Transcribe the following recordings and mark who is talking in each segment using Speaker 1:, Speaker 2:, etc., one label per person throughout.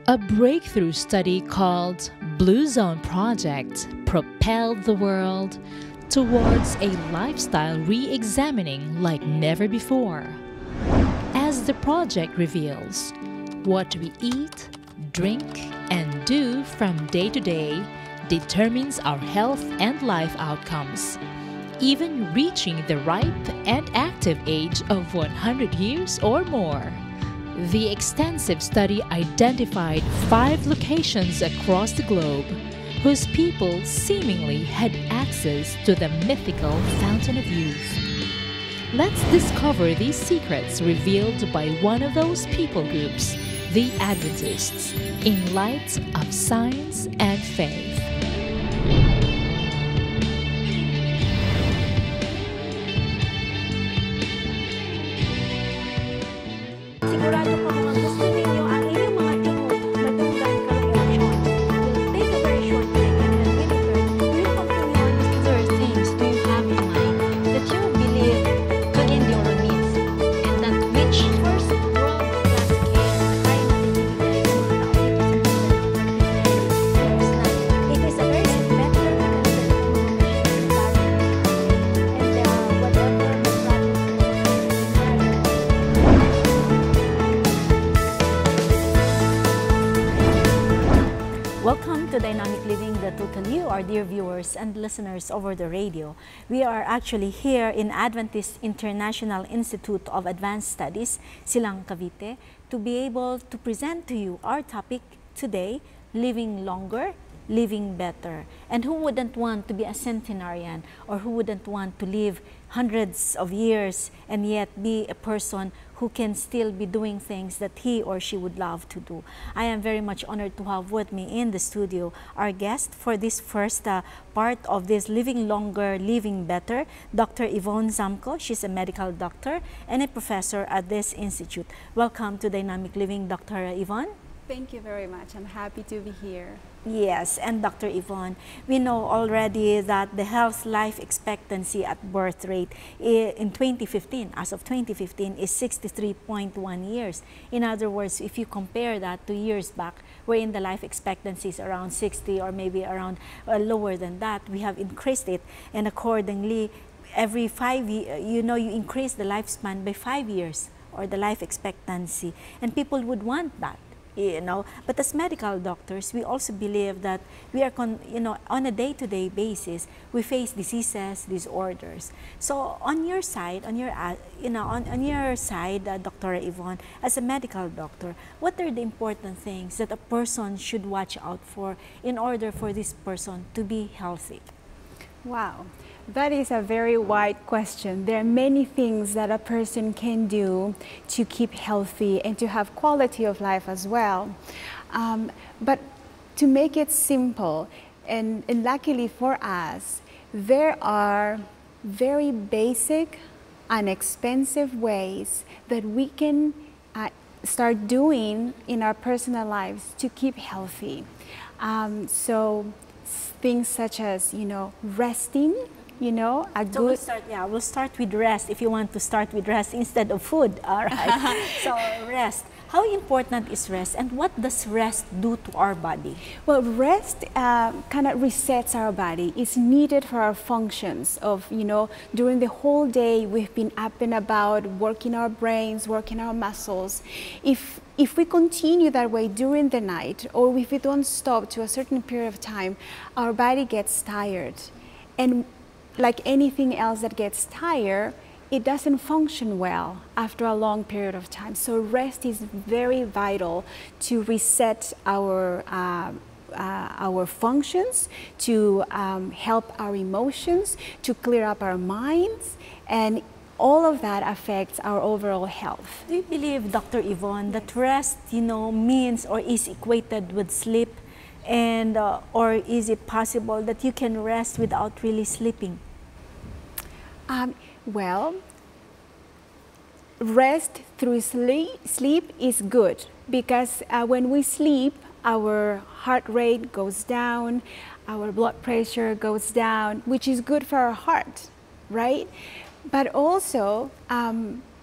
Speaker 1: A breakthrough study called Blue Zone Project propelled the world towards a lifestyle re-examining like never before. As the project reveals, what we eat, drink, and do from day to day determines our health and life outcomes, even reaching the ripe and active age of 100 years or more. The extensive study identified 5 locations across the globe whose people seemingly had access to the mythical fountain of youth. Let's discover these secrets revealed by one of those people groups, the Adventists, in light of science and faith.
Speaker 2: Sigurado ko mga gusto ninyo ang inyong mga timog madugang kalooban. We'll take a very short break and when we return, we'll continue on.
Speaker 3: There are things do you have in mind that you believe could end your needs and that which first world class care kaya natin ibigay sa mga tao dito sa
Speaker 2: It is a very better and whatever Welcome to Dynamic Living, the Total You, our dear viewers and listeners over the radio. We are actually here in Adventist International Institute of Advanced Studies, Silang Cavite, to be able to present to you our topic today, Living Longer, Living Better. And who wouldn't want to be a centenarian, or who wouldn't want to live hundreds of years and yet be a person who can still be doing things that he or she would love to do. I am very much honored to have with me in the studio our guest for this first part of this Living Longer, Living Better, Dr. Yvonne Zamco. She's a medical doctor and a professor at this institute. Welcome to Dynamic Living, Dr. Yvonne.
Speaker 4: Thank you very much. I'm happy to be here.
Speaker 2: Yes, and Dr. Yvonne, we know already that the health life expectancy at birth rate in 2015, as of 2015, is 63.1 years. In other words, if you compare that to years back, wherein the life expectancy is around 60 or maybe around lower than that, we have increased it, and accordingly, every 5 years, you increase the lifespan by 5 years, or the life expectancy, and people would want that. But as medical doctors, we also believe that we are, on a day-to-day basis, we face diseases, disorders. So on your side, on your side, Dr. Yvonne, as a medical doctor, what are the important things that a person should watch out for in order for this person to be healthy?
Speaker 4: Wow, that is a very wide question. There are many things that a person can do to keep healthy and to have quality of life as well. But to make it simple, and luckily for us, there are very basic, inexpensive ways that we can start doing in our personal lives to keep healthy. So things such as, resting,
Speaker 2: We'll start with rest if you want to start with rest instead of food, all right? So rest. How important is rest, and what does rest do to our body?
Speaker 4: Well, rest kind of resets our body. It's needed for our functions of, during the whole day we've been up and about, working our brains, working our muscles. If we continue that way during the night, or if we don't stop to a certain period of time, our body gets tired. And like anything else that gets tired, it doesn't function well after a long period of time. So rest is very vital to reset our functions, to help our emotions, to clear up our minds, and all of that affects our overall health.
Speaker 2: Do you believe, Dr. Yvonne, that rest, means or is equated with sleep, and or is it possible that you can rest without really sleeping?
Speaker 4: Well, rest through sleep is good, because when we sleep, our heart rate goes down, our blood pressure goes down, which is good for our heart, right? But also,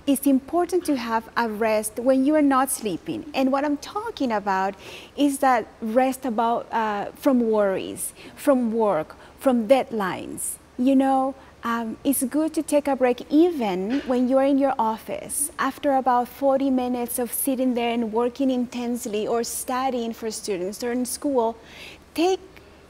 Speaker 4: it's important to have a rest when you are not sleeping. And what I'm talking about is that rest about from worries, from work, from deadlines. You know, it's good to take a break even when you're in your office. After about 40 minutes of sitting there and working intensely or studying for students or in school, take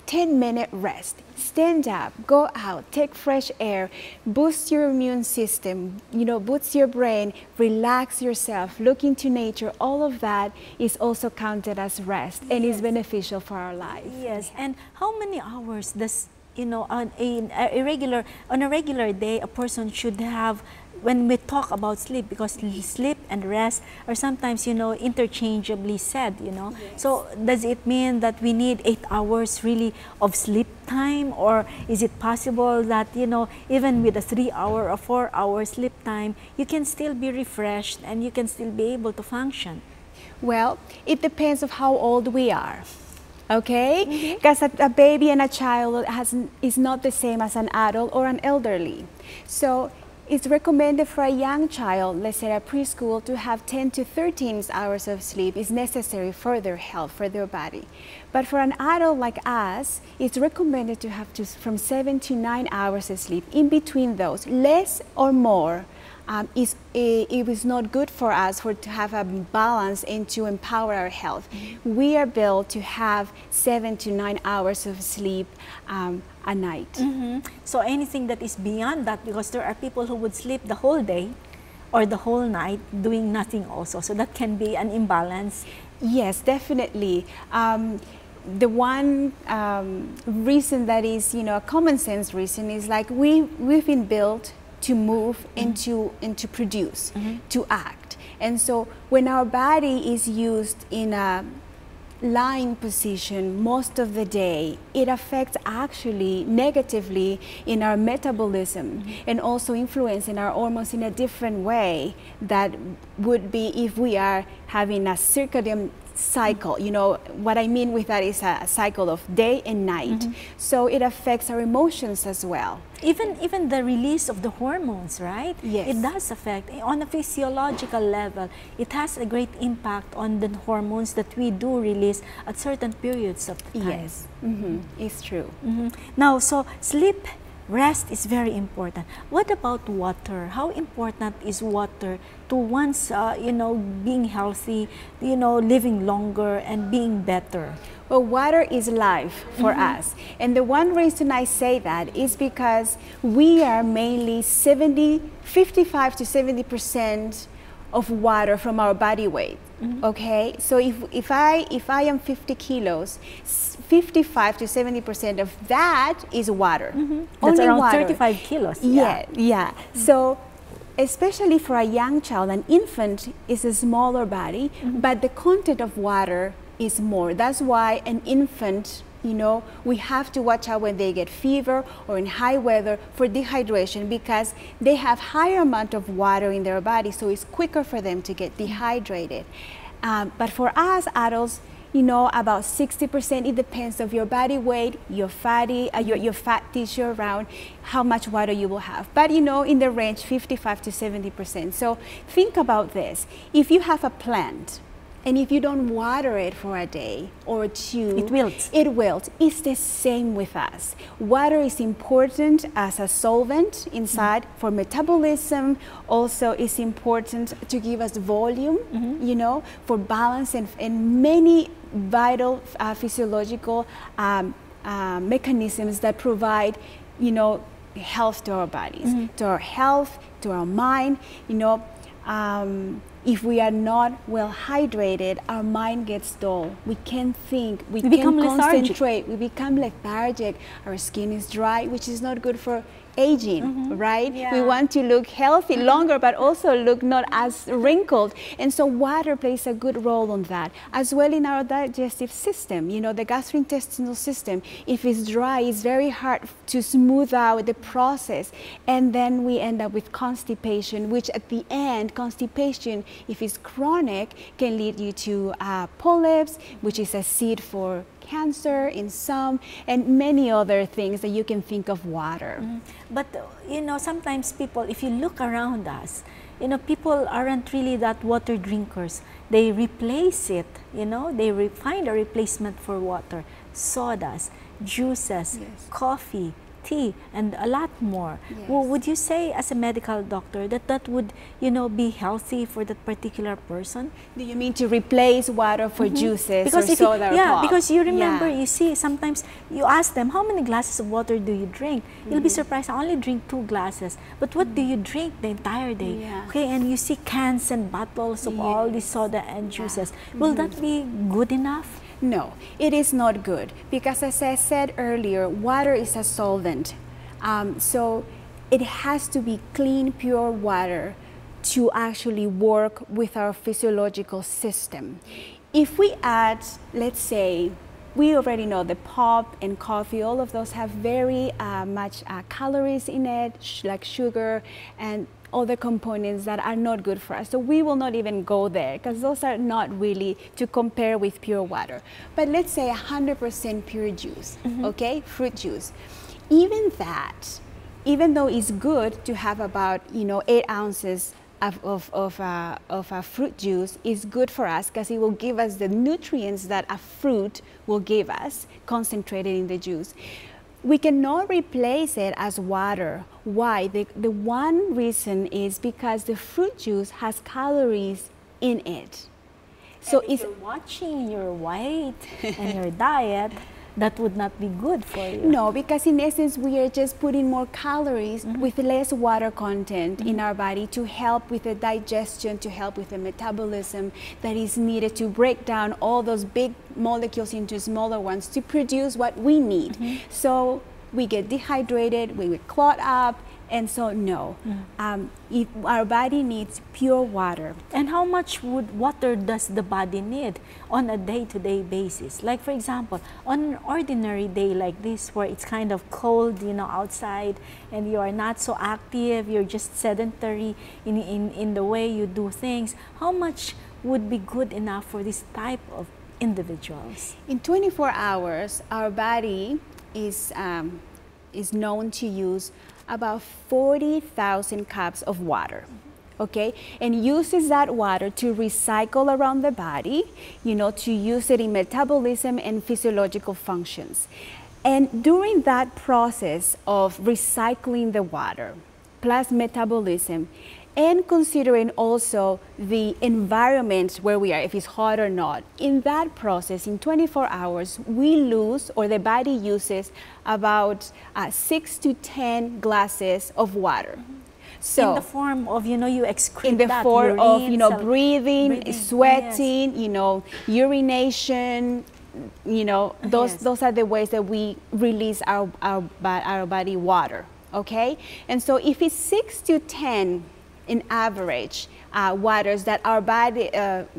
Speaker 4: 10-minute rest. Stand up, go out, take fresh air, boost your immune system, you know, boost your brain, relax yourself, look into nature. All of that is also counted as rest and is beneficial for our life.
Speaker 2: Yes, and how many hours does, you know, on a regular day a person should have when we talk about sleep, because sleep and rest are sometimes, you know, interchangeably said, you know.
Speaker 4: Yes.
Speaker 2: So does it mean that we need 8 hours really of sleep time, or is it possible that, you know, even with a 3-hour or 4-hour sleep time, you can still be refreshed and you can still be able to function?
Speaker 4: Well, it depends of how old we are. Okay, because a baby and a child is not the same as an adult or an elderly. So it's recommended for a young child, let's say a preschool, to have 10 to 13 hours of sleep is necessary for their health, for their body. But for an adult like us, it's recommended to have from 7 to 9 hours of sleep. In between those, less or more, it was not good for us to have a balance and to empower our health. We are built to have 7 to 9 hours of sleep a night.
Speaker 2: So anything that is beyond that, because there are people who would sleep the whole day or the whole night doing nothing also, so that can be an imbalance.
Speaker 4: Yes, definitely. The one reason that is, you know, a common sense reason is like we've been built to move and to produce, to act. And so when our body is used in a lying position most of the day, it affects actually negatively in our metabolism and also influencing our hormones in a different way that would be if we are having a circadian cycle. You know, what I mean with that is a cycle of day and night. So it affects our emotions as well.
Speaker 2: Even the release of the hormones, right?
Speaker 4: Yes.
Speaker 2: It does affect, on a physiological level, it has a great impact on the hormones that we do release at certain periods of time.
Speaker 4: Yes, it's true.
Speaker 2: Now, so sleep, rest is very important. What about water? How important is water to one's, you know, being healthy, you know, living longer and being better?
Speaker 4: Well, water is life for us. And the one reason I say that is because we are mainly 55 to 70% of water from our body weight. Okay, so if I am 50 kilos, 55 to 70% of that is water.
Speaker 2: That's
Speaker 4: Only
Speaker 2: around
Speaker 4: water.
Speaker 2: 35 kilos.
Speaker 4: Yeah. So especially for a young child, an infant is a smaller body, but the content of water is more. That's why an infant, you know, we have to watch out when they get fever or in high weather for dehydration, because they have higher amount of water in their body, so it's quicker for them to get dehydrated. But for us adults, you know, about 60%, it depends of your body weight, your fatty, your fat tissue around, how much water you will have. But you know, in the range 55 to 70%. So think about this. If you have a plant, and if you don't water it for a day or two,
Speaker 2: it wilts.
Speaker 4: It wilts. It's the same with us. Water is important as a solvent inside for metabolism. Also, it's important to give us volume, you know, for balance and many vital physiological mechanisms that provide, you know, health to our bodies, to our health, to our mind, you know. If we are not well hydrated, our mind gets dull. We can't think, we can't concentrate, we become lethargic, our skin is dry, which is not good for aging, right?
Speaker 2: Yeah.
Speaker 4: We want to look healthy longer, but also look not as wrinkled. And so water plays a good role on that, as well in our digestive system. You know, the gastrointestinal system, if it's dry, it's very hard to smooth out the process. And then we end up with constipation, which at the end, if it's chronic, can lead you to polyps, which is a seed for cancer in some, and many other things that you can think of water.
Speaker 2: But, you know, sometimes people, if you look around us, you know, people aren't really that water drinkers. They replace it, you know, they find a replacement for water. Sodas, juices, coffee, tea, and a lot more. Well, would you say as a medical doctor that that would, you know, be healthy for that particular person?
Speaker 4: Do you mean to replace water for juices
Speaker 2: because
Speaker 4: or soda or pop?
Speaker 2: because you remember, you see, sometimes you ask them, how many glasses of water do you drink? You'll be surprised, I only drink 2 glasses. But what do you drink the entire day? Okay, and you see cans and bottles of all these soda and juices. Will that be good enough?
Speaker 4: No, it is not good, because as I said earlier, water is a solvent. So it has to be clean, pure water to actually work with our physiological system. If we add, let's say, we already know the pop and coffee, all of those have very much calories in it, like sugar and other components that are not good for us. So we will not even go there, because those are not really to compare with pure water. But let's say 100% pure juice, okay, fruit juice. Even that, even though it's good to have about, you know, 8 ounces of fruit juice, is good for us because it will give us the nutrients that a fruit will give us concentrated in the juice. We cannot replace it as water. Why? The one reason is because the fruit juice has calories in it. So
Speaker 2: if you're watching your weight and your diet, that would not be good for you.
Speaker 4: No, because in essence we are just putting more calories with less water content in our body to help with the digestion, to help with the metabolism that is needed to break down all those big molecules into smaller ones to produce what we need. So we get dehydrated, we get clot up, and so no. If our body needs pure water.
Speaker 2: And how much water does the body need on a day-to-day basis? Like, for example, on an ordinary day like this, where it's kind of cold, you know, outside, and you are not so active, you're just sedentary in the way you do things, how much would be good enough for this type of individuals?
Speaker 4: In 24 hours, our body is known to use about 40,000 cups of water, okay? And uses that water to recycle around the body, you know, to use it in metabolism and physiological functions. And during that process of recycling the water, plus metabolism, and considering also the environment where we are, if it's hot or not, in that process, in 24 hours, we lose, or the body uses, about 6 to 10 glasses of water. So
Speaker 2: in the form of, you know, you excrete
Speaker 4: in the
Speaker 2: that,
Speaker 4: form
Speaker 2: urine,
Speaker 4: of, you know, breathing, sweating, you know, urination, you know, those are the ways that we release our body water, okay? And so if it's 6 to 10 in average waters that our body,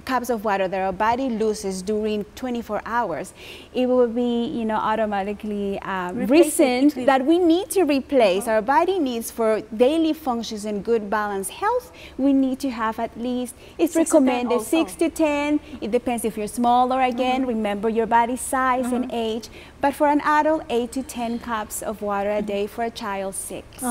Speaker 4: cups of water that our body loses during 24 hours, it will be, you know, automatically reasoned that we need to replace. Our body needs, for daily functions and good balanced health, we need to have at least, it's recommended 6 to 10. It depends if you're smaller, again, remember your body size and age. But for an adult, 8 to 10 cups of water a day. For a child, 6.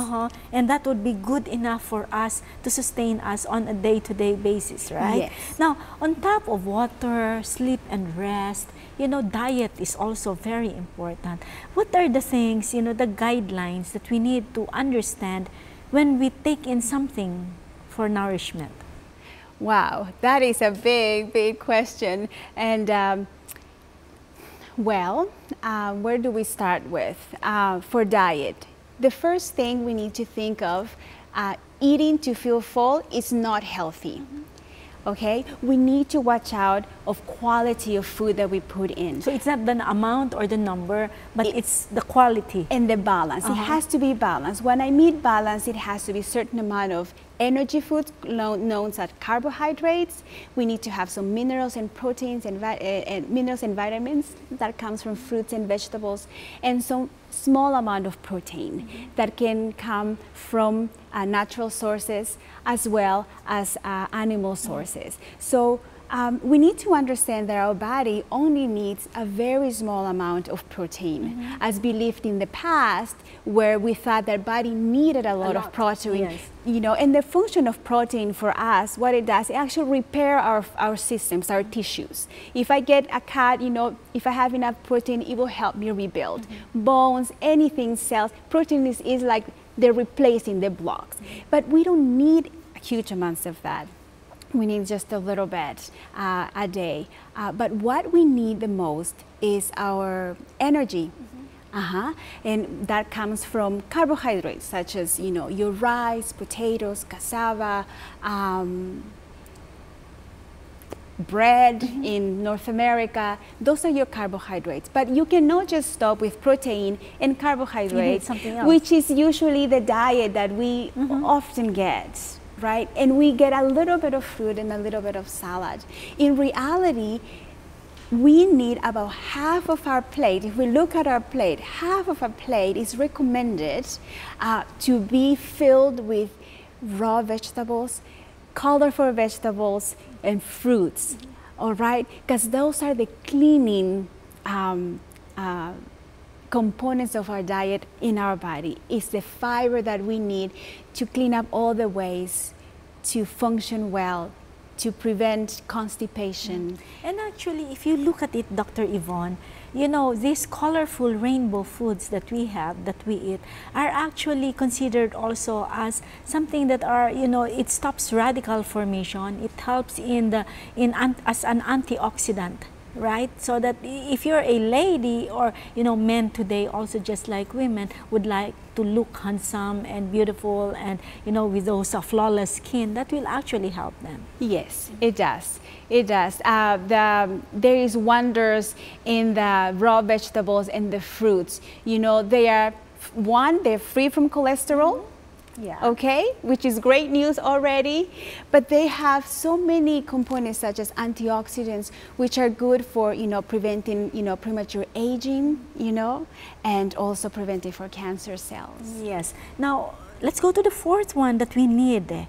Speaker 2: And that would be good enough for us to sustain us on a day-to-day basis, right?
Speaker 4: Yes.
Speaker 2: Now, on top of water, sleep and rest, you know, diet is also very important. What are the things, you know, the guidelines that we need to understand when we take in something for nourishment?
Speaker 4: Wow, that is a big, big question. And well, where do we start with? For diet, the first thing we need to think of, eating to feel full is not healthy. Okay, we need to watch out of quality of food that we put in.
Speaker 2: So it's not the amount or the number, but it's the quality
Speaker 4: and the balance. It has to be balanced. When I mean balance, it has to be a certain amount of energy foods known as carbohydrates. We need to have some minerals and proteins and minerals and vitamins that comes from fruits and vegetables, and some small amount of protein that can come from natural sources as well as animal sources. So we need to understand that our body only needs a very small amount of protein, as believed in the past, where we thought that body needed a lot of protein.
Speaker 2: Yes.
Speaker 4: You know, and the function of protein for us, what it does, it actually repair our systems, our tissues. If I get a cut, you know, if I have enough protein, it will help me rebuild. Bones, anything, cells, protein is like they're replacing the blocks. But we don't need huge amounts of that. We need just a little bit a day. But what we need the most is our energy. And that comes from carbohydrates, such as, you know, your rice, potatoes, cassava, bread in North America. Those are your carbohydrates. But you cannot just stop with protein and carbohydrates, which is usually the diet that we often get. Right? And we get a little bit of fruit and a little bit of salad. In reality, we need about half of our plate. If we look at our plate, half of our plate is recommended to be filled with raw vegetables, colorful vegetables, and fruits. All right? Because those are the cleaning components of our diet in our body. It's the fiber that we need to clean up all the ways to function well, to prevent constipation.
Speaker 2: And actually, if you look at it, Dr. Yvonne, you know, these colorful rainbow foods that we have, that we eat, are actually considered also as something that are, you know, it stops radical formation. It helps as an antioxidant. Right? So that if you're a lady, or, you know, men today also, just like women, would like to look handsome and beautiful and, you know, with those flawless skin, that will actually help them.
Speaker 4: Yes, it does. It does. There is wonders in the raw vegetables and the fruits. You know, they are, they're free from cholesterol. Okay, which is great news already, but they have so many components such as antioxidants, which are good for, you know, preventing, you know, premature aging, you know, and also preventing for cancer cells.
Speaker 2: Yes. Now let's go to the fourth one that we need.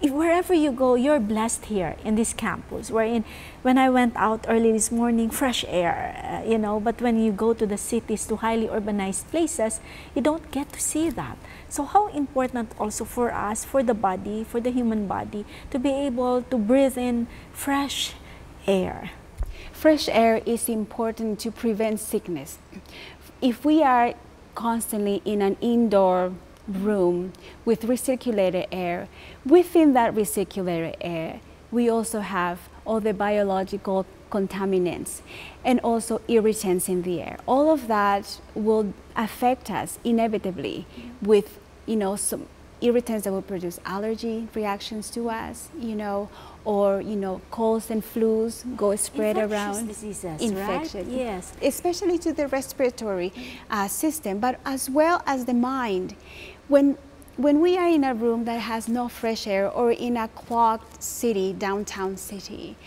Speaker 2: Wherever you go, you're blessed here in this campus. When I went out early this morning, fresh air, you know, but when you go to the cities, to highly urbanized places, you don't get to see that. So how important also for us, for the body, for the human body, to be able to breathe in fresh air?
Speaker 4: Fresh air is important to prevent sickness. If we are constantly in an indoor room with recirculated air, within that recirculated air, we also have all the biological contaminants and also irritants in the air. All of that will affect us inevitably with, you know, some irritants that will produce allergy reactions to us, you know, or, you know, colds and flus go spread around.
Speaker 2: Diseases,
Speaker 4: infection,
Speaker 2: right? Yes.
Speaker 4: Especially to the respiratory system, but as well as the mind. When we are in a room that has no fresh air, or in a clogged city, downtown city,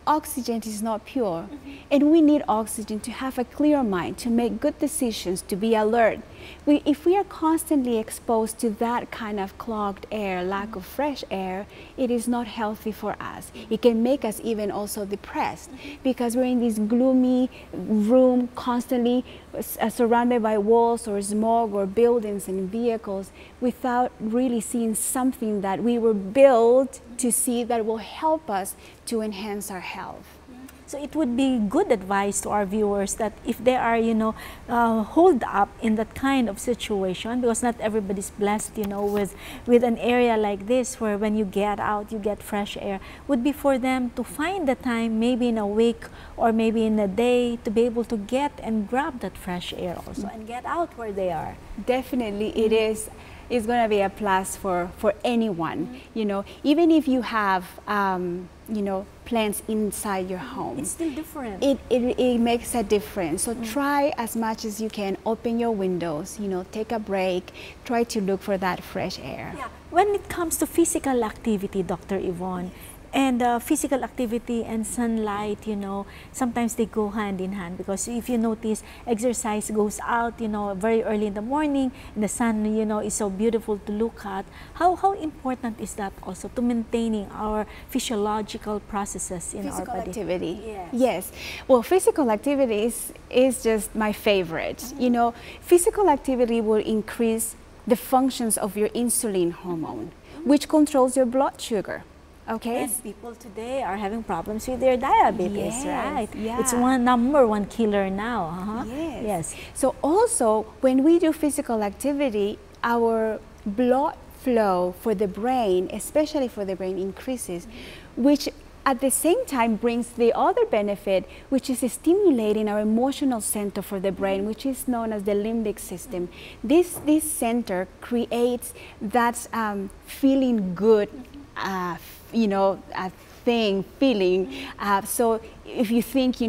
Speaker 4: oxygen is not pure, and we need oxygen to have a clear mind, to make good decisions, to be alert. If we are constantly exposed to that kind of clogged air, lack of fresh air, it is not healthy for us. It can make us even also depressed, because we're in this gloomy room, constantly surrounded by walls or smog or buildings and vehicles, without really seeing something that we were built to see that will help us to enhance our health.
Speaker 2: So it would be good advice to our viewers that if they are, you know, hold up in that kind of situation, because not everybody's blessed, you know, with an area like this where when you get out, you get fresh air, would be for them to find the time, maybe in a week or maybe in a day, to be able to get and grab that fresh air also and get out where they are.
Speaker 4: Definitely, it is. It's going to be a plus for anyone, you know, even if you have, you know, plants inside your home.
Speaker 2: It's still different.
Speaker 4: It makes a difference. So try as much as you can, open your windows, you know, take a break, try to look for that fresh air.
Speaker 2: Yeah. When it comes to physical activity, Dr. Yvonne, And physical activity and sunlight, sometimes they go hand in hand, because if you notice, exercise goes out, very early in the morning, and the sun, is so beautiful to look at. How important is that also to maintaining our physiological processes in our body?
Speaker 4: Physical activity.
Speaker 2: Yes.
Speaker 4: Yes. Well, physical activity is just my favorite. Physical activity will increase the functions of your insulin hormone, which controls your blood sugar. Okay.
Speaker 2: And people today are having problems with their diabetes, right?
Speaker 4: Yeah.
Speaker 2: It's number one killer now.
Speaker 4: Yes. So also, when we do physical activity, our blood flow for the brain, especially for the brain, increases, which at the same time brings the other benefit, which is stimulating our emotional center for the brain, which is known as the limbic system. This center creates that feeling good, feeling. So if you think,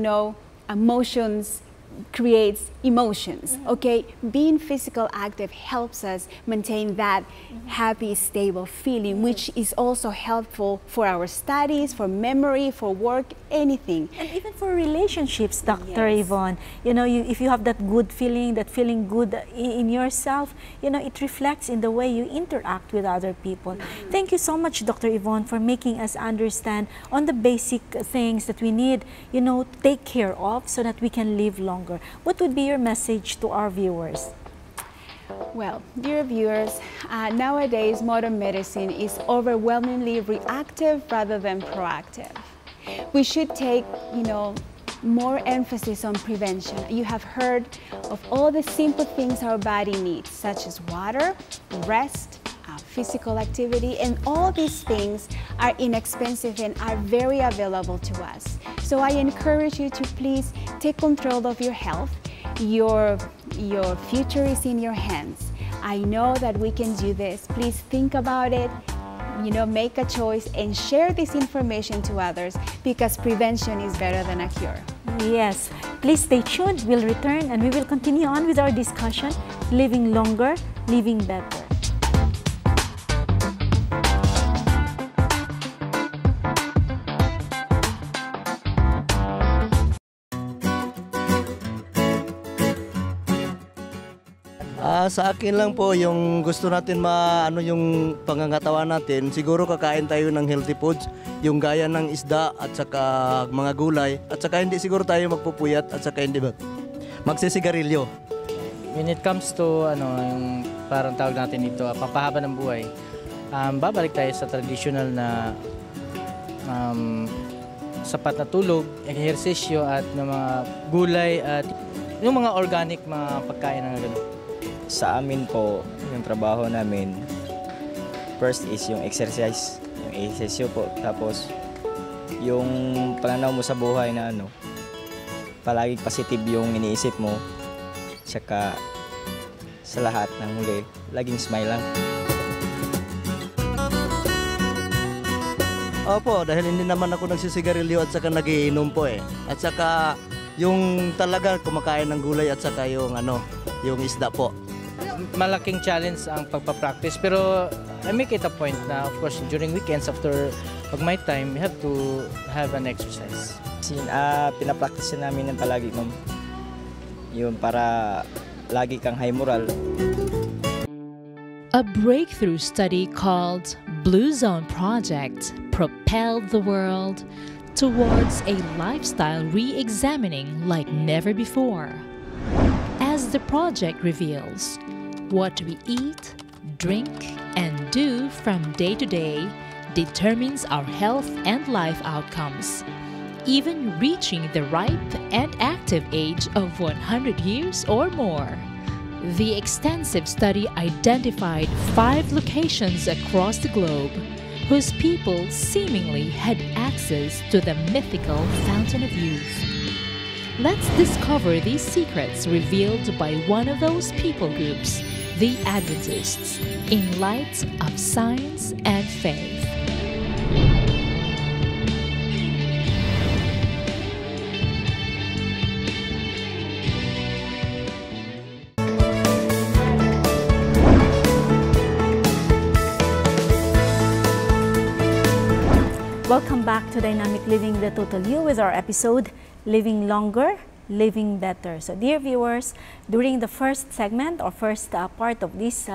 Speaker 4: emotions creates emotions, okay? Being physical active helps us maintain that happy, stable feeling, which is also helpful for our studies, for memory, for work, anything.
Speaker 2: And even for relationships, Dr. Yvonne, if you have that feeling good in yourself, it reflects in the way you interact with other people. Thank you so much, Dr. Yvonne, for making us understand on the basic things that we need, to take care of so that we can live longer. What would be your message to our viewers?
Speaker 4: Well, dear viewers, nowadays modern medicine is overwhelmingly reactive rather than proactive. We should take, more emphasis on prevention. You have heard of all the simple things our body needs, such as water, rest, physical activity, and all these things are inexpensive and are very available to us. So I encourage you to please take control of your health. Your future is in your hands. I know that we can do this. Please think about it, make a choice and share this information to others, because prevention is better than a cure.
Speaker 2: Yes, please stay tuned. We'll return and we will continue on with our discussion, living longer, living better.
Speaker 5: Sa akin lang po, yung gusto natin yung pangangatawan natin, siguro kakain tayo ng healthy foods, yung gaya ng isda at saka mga gulay, at saka hindi siguro tayo magpupuyat, at saka hindi magsisigarilyo.
Speaker 6: When it comes to yung parang tawag natin dito, pampahaba ng buhay, babalik tayo sa traditional na sapat na tulog, ehersisyo at ng mga gulay at yung mga organic mga pagkain na gano'n.
Speaker 7: Sa amin po, yung trabaho namin, first is yung exercise. Yung exercise po. Tapos, yung pananaw mo sa buhay na palaging positive yung iniisip mo. Tsaka, sa lahat ng huli, laging smile lang.
Speaker 5: Opo, dahil hindi naman ako nagsisigarilyo at saka nagiinom po eh. At saka, yung talaga kumakain ng gulay at saka yung isda po.
Speaker 6: Malaking challenge ang pagpapractice, pero I make it a point na of course during weekends after pag my time, we have to have an exercise.
Speaker 7: Pinapractice namin ng palagi, ma'am. Yun, para lagi kang high moral.
Speaker 1: A breakthrough study called Blue Zone Project propelled the world towards a lifestyle re-examining like never before. As the project reveals, what we eat, drink, and do from day to day determines our health and life outcomes, even reaching the ripe and active age of 100 years or more. The extensive study identified 5 locations across the globe whose people seemingly had access to the mythical fountain of youth. Let's discover these secrets revealed by one of those people groups, the Adventists, in light of science and faith.
Speaker 2: Welcome back to Dynamic Living the Total You with our episode, Living Longer, Living Better. So dear viewers, during the first segment or first part of this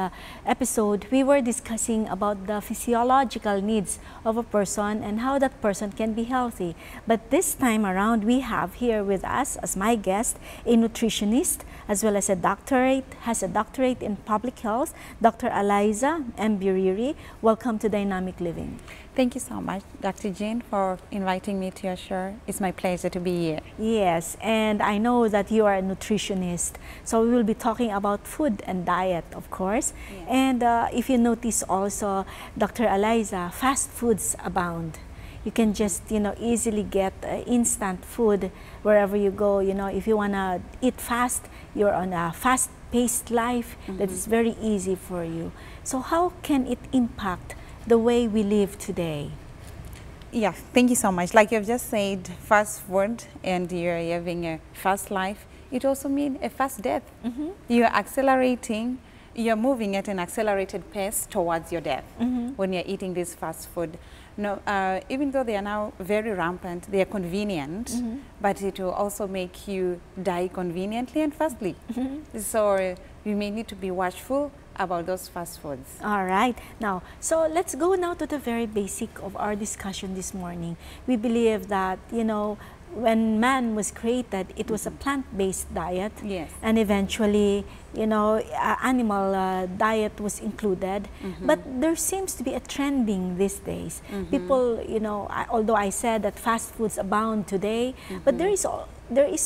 Speaker 2: episode, we were discussing about the physiological needs of a person and how that person can be healthy. But this time around, we have here with us as my guest a nutritionist as well as has a doctorate in public health, Dr. Eliza M. Buriri. Welcome to Dynamic Living.
Speaker 8: Thank you so much, Dr. Jean, for inviting me to your show. It's my pleasure to be here.
Speaker 2: Yes, and I know that you are a nutritionist, so we will be talking about food and diet, of course. Yes. And if you notice also, Dr. Eliza, fast foods abound. You can just, easily get instant food wherever you go. If you want to eat fast, you're on a fast-paced life that is very easy for you. So how can it impact the way we live today?
Speaker 8: Yeah, thank you so much. Like you've just said, fast food and you're having a fast life, it also means a fast death. You're accelerating, you're moving at an accelerated pace towards your death when you're eating this fast food. No, even though they are now very rampant, they are convenient, but it will also make you die conveniently and fastly. So we may need to be watchful about those fast foods.
Speaker 2: All right. Now, so let's go now to the very basic of our discussion this morning. We believe that, when man was created, it was a plant-based diet.
Speaker 8: Yes.
Speaker 2: And eventually, animal diet was included. But there seems to be a trending these days. People, although I said that fast foods abound today, but there is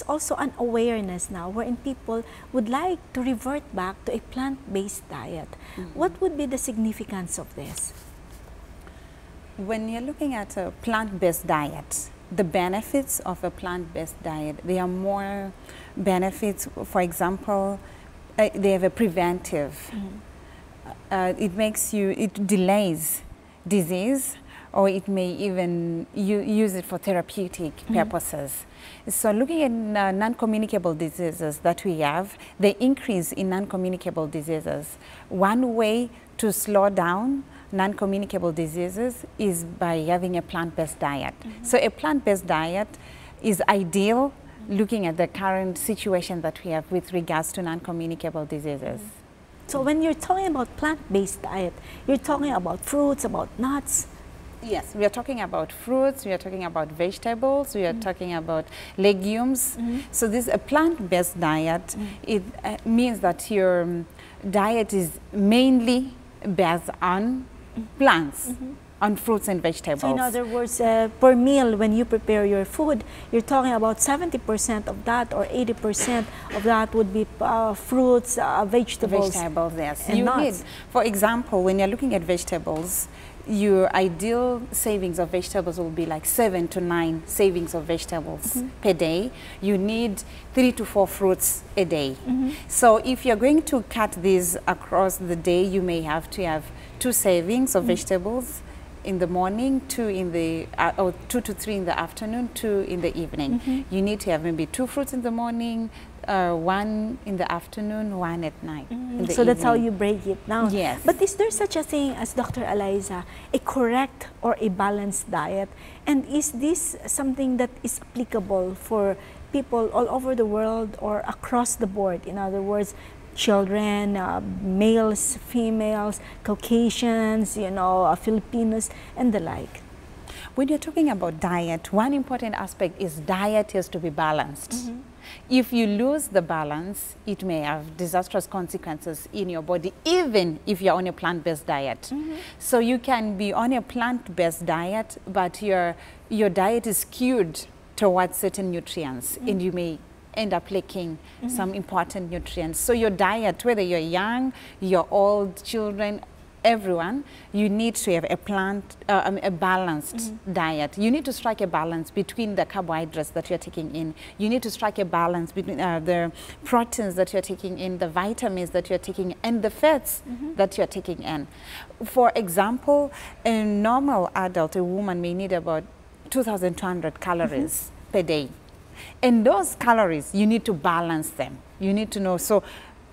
Speaker 2: also an awareness now wherein people would like to revert back to a plant-based diet. What would be the significance of this?
Speaker 8: When you're looking at a plant-based diet, the benefits of a plant-based diet, there are more benefits. For example, they have a preventive. It delays disease, or it may even use it for therapeutic purposes. So looking at non-communicable diseases that we have, the increase in non-communicable diseases, one way to slow down non-communicable diseases is by having a plant-based diet. So a plant-based diet is ideal looking at the current situation that we have with regards to non-communicable diseases.
Speaker 2: So when you're talking about plant-based diet, you're talking about fruits, about nuts.
Speaker 8: Yes, we are talking about fruits, we are talking about vegetables, we are talking about legumes. So this a plant-based diet, it means that your diet is mainly based on plants, on fruits and vegetables.
Speaker 2: So in other words, per meal, when you prepare your food, you're talking about 70% of that or 80% of that would be fruits, vegetables.
Speaker 8: Vegetables, yes.
Speaker 2: And
Speaker 8: you
Speaker 2: nuts.
Speaker 8: need, for example, when you're looking at vegetables, your ideal savings of vegetables will be like 7 to 9 savings of vegetables per day. You need 3 to 4 fruits a day. So if you're going to cut these across the day, you may have to have 2 savings of vegetables in the morning, 2 in the or 2 to 3 in the afternoon, 2 in the evening. You need to have maybe 2 fruits in the morning, 1 in the afternoon, 1 at night.
Speaker 2: So that's how you break it down.
Speaker 8: Yes.
Speaker 2: But is there such a thing as, Dr. Eliza, a correct or a balanced diet? And is this something that is applicable for people all over the world or across the board? In other words, children, males, females, Caucasians, Filipinos, and the like.
Speaker 8: When you're talking about diet, one important aspect is diet has to be balanced. If you lose the balance, it may have disastrous consequences in your body, even if you're on a plant-based diet. So you can be on a plant-based diet, but your diet is skewed towards certain nutrients, and you may end up lacking some important nutrients. So your diet, whether you're young, you're old, children, everyone, you need to have a balanced diet. You need to strike a balance between the carbohydrates that you're taking in. You need to strike a balance between the proteins that you're taking in, the vitamins that you're taking, and the fats that you're taking in. For example, a normal adult, a woman, may need about 2,200 calories per day. And those calories, you need to balance them. You need to know. So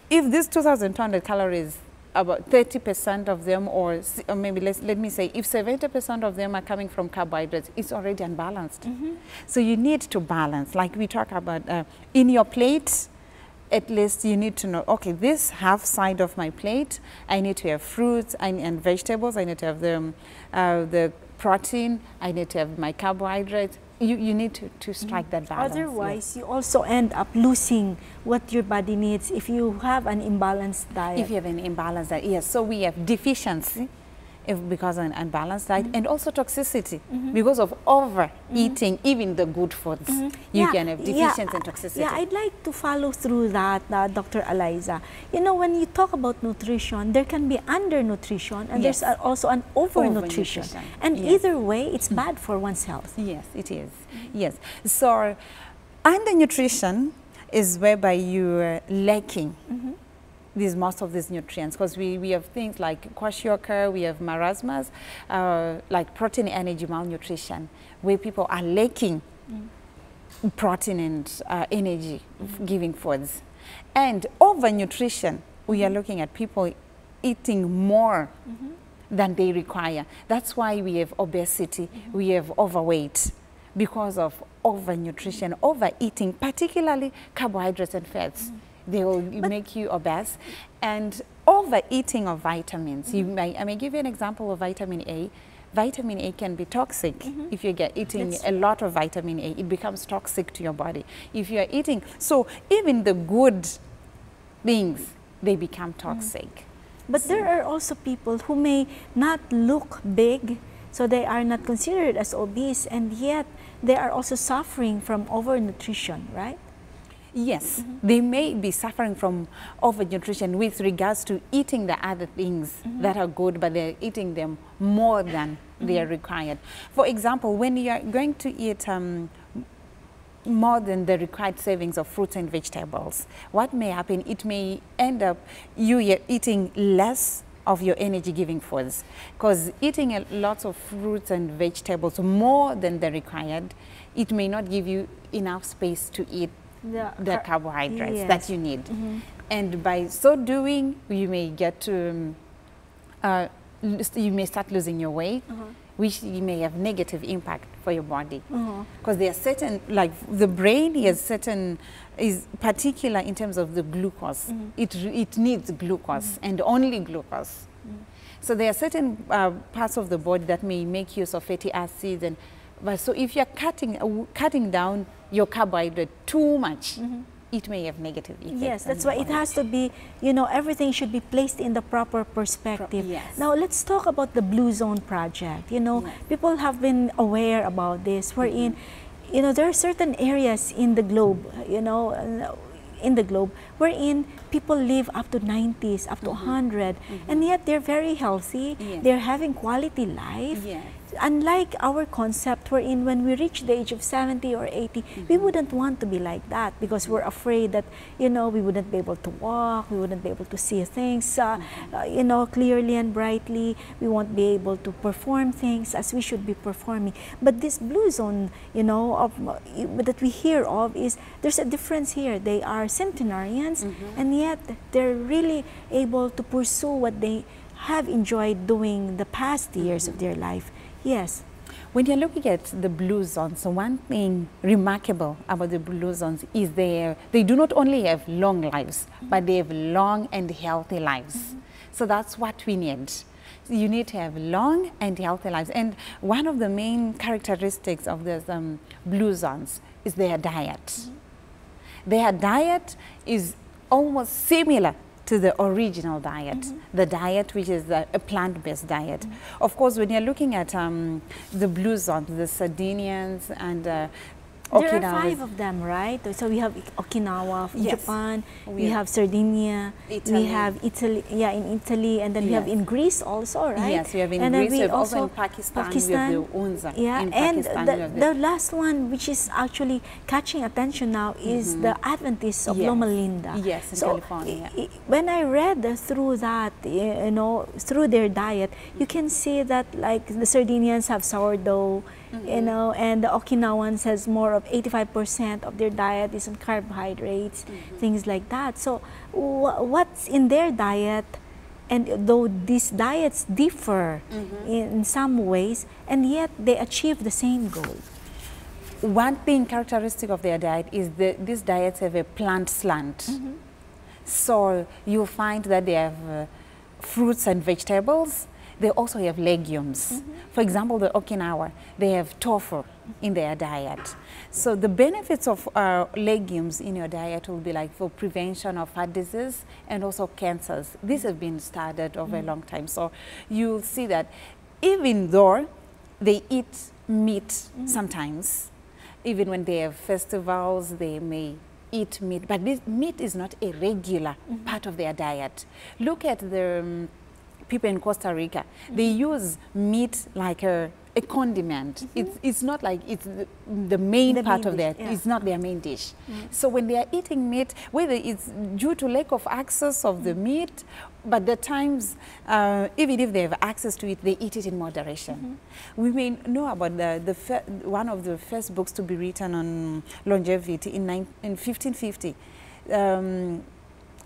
Speaker 8: if these 2,200 calories about 30% of them, or maybe let me say, if 70% of them are coming from carbohydrates, it's already unbalanced. So you need to balance, like we talk about in your plate. At least you need to know, okay, this half side of my plate, I need to have fruits and vegetables, I need to have the protein, I need to have my carbohydrates. You need to strike that balance.
Speaker 2: Otherwise, you also end up losing what your body needs if you have an imbalanced diet.
Speaker 8: If you have an imbalanced diet, yes. So we have deficiency because of an unbalanced diet, and also toxicity because of overeating even the good foods. You can have deficiency and toxicity.
Speaker 2: Yeah, I'd like to follow through that, Dr. Eliza. You know, when you talk about nutrition, there can be undernutrition and there's also an overnutrition. And either way, it's bad for one's health.
Speaker 8: Yes, it is. Yes. So undernutrition is whereby you're lacking most of these nutrients, because we have things like kwashiorkor, we have marasmus, like protein energy malnutrition, where people are lacking protein and energy giving foods. And overnutrition, we are looking at people eating more than they require. That's why we have obesity, we have overweight, because of overnutrition, overeating, particularly carbohydrates and fats. They will make you obese. And overeating of vitamins. I may give you an example of vitamin A. Vitamin A can be toxic. If you get eating a lot of vitamin A, it becomes toxic to your body. If you are eating, so even the good things, they become toxic.
Speaker 2: But there are also people who may not look big, so they are not considered as obese, and yet they are also suffering from overnutrition, right?
Speaker 8: Yes, they may be suffering from overnutrition with regards to eating the other things that are good, but they're eating them more than they are required. For example, when you are going to eat more than the required servings of fruits and vegetables, what may happen, it may end up you eating less of your energy-giving foods, because eating lots of fruits and vegetables more than the required, it may not give you enough space to eat the carbohydrates that you need. And by so doing, you may get to, you may start losing your weight, which may have negative impact for your body. Because there are certain, like the brain has certain, is particular in terms of the glucose. It needs glucose and only glucose. So there are certain parts of the body that may make use of fatty acids. And so if you're cutting down your carbohydrate too much, it may have negative effects.
Speaker 2: Yes, that's why it has to be, you know, everything should be placed in the proper perspective. Now let's talk about the Blue Zone Project. You know, people have been aware about this, wherein, you know, there are certain areas in the globe, you know, wherein people live up to 90s, up to 100, and yet they're very healthy, they're having quality life. Unlike our concept wherein when we reach the age of 70 or 80, we wouldn't want to be like that because we're afraid that, you know, we wouldn't be able to walk, we wouldn't be able to see things, you know, clearly and brightly. We won't be able to perform things as we should be performing. But this Blue Zone, you know, that we hear of, is there's a difference here. They are centenarians, and yet they're really able to pursue what they have enjoyed doing the past years of their life. Yes.
Speaker 8: When you're looking at the Blue Zones, one thing remarkable about the Blue Zones is they do not only have long lives, but they have long and healthy lives. So that's what we need. You need to have long and healthy lives. And one of the main characteristics of these Blue Zones is their diet. Their diet is almost similar to the original diet, the diet which is a plant-based diet. Of course, when you're looking at the Blue Zone, the Sardinians and
Speaker 2: There are 5 of them, right? So we have Okinawa, Japan, we have Sardinia, we have Italy, in Italy, and then we have in Greece also, right?
Speaker 8: Yes, we have in Greece, we have also in Pakistan, we have the Unza.
Speaker 2: And the last one, which is actually catching attention now, is the Adventists of Loma Linda.
Speaker 8: Yes, in California.
Speaker 2: When I read through that, you know, through their diet, you can see that like the Sardinians have sourdough, you know, and the Okinawans has more of 85% of their diet is on carbohydrates, things like that. So what's in their diet And though these diets differ in some ways, and yet they achieve the same goal.
Speaker 8: One thing characteristic of their diet is that these diets have a plant slant. So you find that they have fruits and vegetables. They also have legumes. For example, the Okinawa, they have tofu in their diet. So the benefits of legumes in your diet will be like for prevention of heart disease and also cancers. This has been studied over a long time. So you'll see that even though they eat meat sometimes, even when they have festivals, they may eat meat, but this meat is not a regular part of their diet. Look at the people in Costa Rica. They use meat like a condiment. It's not like it's the main part of their, it's not their main dish. So when they are eating meat, whether it's due to lack of access of the meat, but the times, even if they have access to it, they eat it in moderation. We may know about one of the first books to be written on longevity in 1550.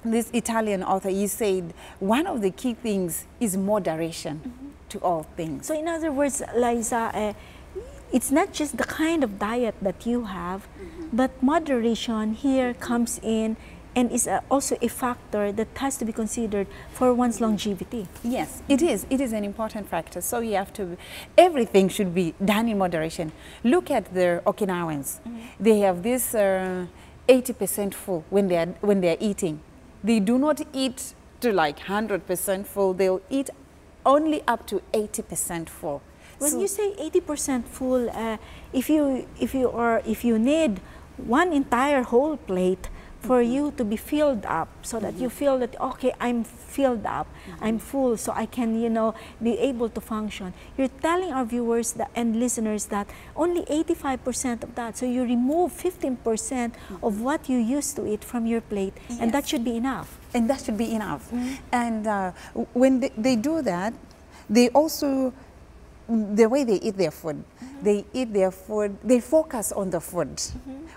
Speaker 8: This Italian author, he said, one of the key things is moderation to all things.
Speaker 2: So in other words, Liza, it's not just the kind of diet that you have, but moderation here comes in and is also a factor that has to be considered for one's longevity.
Speaker 8: Yes, it is. It is an important factor. So you have to, everything should be done in moderation. Look at the Okinawans. They have this 80% full when they are eating. They do not eat to like 100% full. They'll eat only up to 80% full.
Speaker 2: When you say 80% full, if you need one entire whole plate for you to be filled up, so that you feel that, okay, I'm filled up, I'm full, so I can, you know, be able to function. You're telling our viewers and listeners that only 85% of that, so you remove 15% of what you used to eat from your plate, and that should be enough.
Speaker 8: And that should be enough. And when they do that, they also, the way they eat their food, they focus on the food,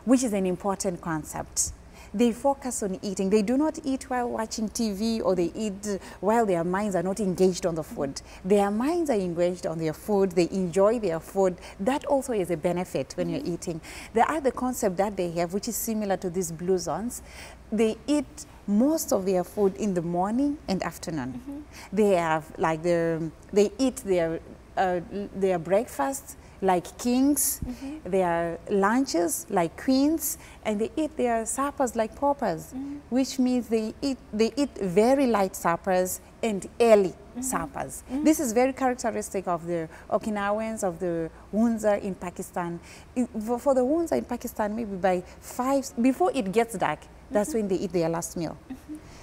Speaker 8: which is an important concept. They focus on eating. They do not eat while watching TV, or they eat while their minds are not engaged on the food. Their minds are engaged on their food. They enjoy their food. That also is a benefit when you're eating. The other concept that they have, which is similar to these blue zones, they eat most of their food in the morning and afternoon. They have like they eat their breakfast like kings, their lunches like queens, and they eat their suppers like paupers, which means they eat very light suppers and early suppers. This is very characteristic of the Okinawans, of the Hunza in Pakistan. For the Hunza in Pakistan, maybe by 5, before it gets dark, that's when they eat their last meal.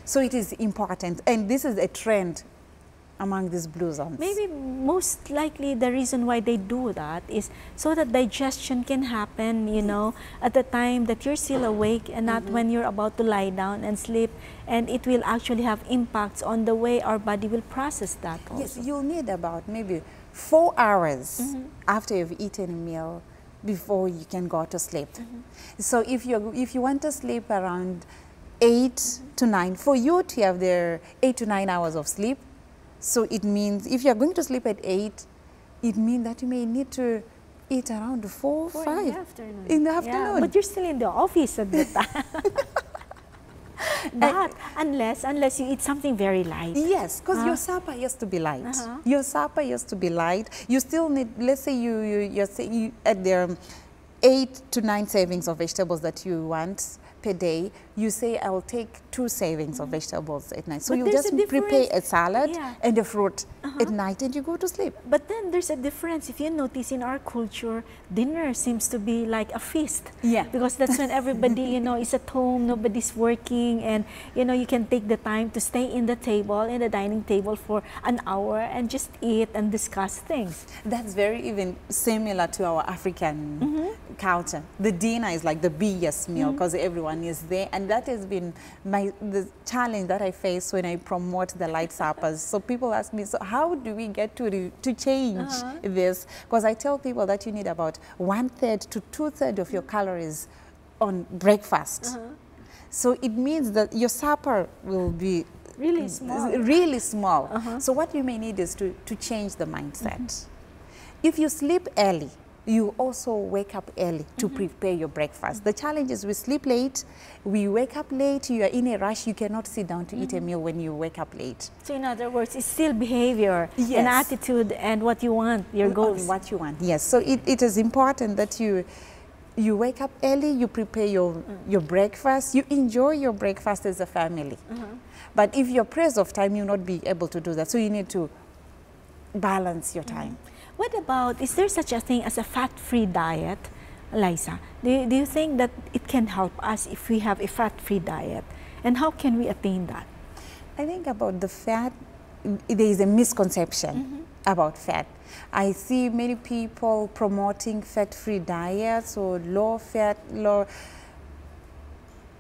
Speaker 8: So it is important, and this is a trend among these blue zones.
Speaker 2: Maybe most likely the reason why they do that is so that digestion can happen, you know, at the time that you're still awake and not when you're about to lie down and sleep, and it will actually have impacts on the way our body will process that also.
Speaker 8: Yes, you'll need about maybe 4 hours after you've eaten a meal before you can go to sleep. So if you want to sleep around 8 to 9, for you to have the 8 to 9 hours of sleep, so it means if you're going to sleep at 8, it means that you may need to eat around 4 or 5 in the afternoon.
Speaker 2: Yeah, but you're still in the office at the time. That, unless you eat something very light.
Speaker 8: Yes, because your supper has to be light. Your supper has to be light. You still need, let's say you at the 8 to 9 servings of vegetables that you want per day, you say, I will take 2 servings of vegetables at night. So you just prepare a salad and a fruit at night, and you go to sleep.
Speaker 2: But then there's a difference. If you notice in our culture, dinner seems to be like a feast.
Speaker 8: Yeah.
Speaker 2: Because that's when everybody, you know, is at home, nobody's working, and, you know, you can take the time to stay in the dining table for an hour and just eat and discuss things.
Speaker 8: That's very even similar to our African culture. The dinner is like the biggest meal because everyone is there, and that has been the challenge that I face when I promote the light suppers. So people ask me, so how do we get to change this? Because I tell people that you need about 1/3 to 2/3 of your calories on breakfast. So it means that your supper will be
Speaker 2: Really small.
Speaker 8: Really small. So what you may need is to change the mindset. If you sleep early, you also wake up early to prepare your breakfast. The challenge is we sleep late, we wake up late, you are in a rush, you cannot sit down to eat a meal when you wake up late.
Speaker 2: So in other words, it's still behavior
Speaker 8: Yes.
Speaker 2: and attitude and what you want, your goals.
Speaker 8: What you want, yes. So it is important that you wake up early, you prepare your breakfast, you enjoy your breakfast as a family. But if you're pressed of time, you'll not be able to do that. So you need to balance your time.
Speaker 2: What about, is there such a thing as a fat-free diet, Liza? Do you think that it can help us if we have a fat-free diet? And how can we attain that?
Speaker 8: I think about the fat, there is a misconception about fat. I see many people promoting fat-free diets or low-fat,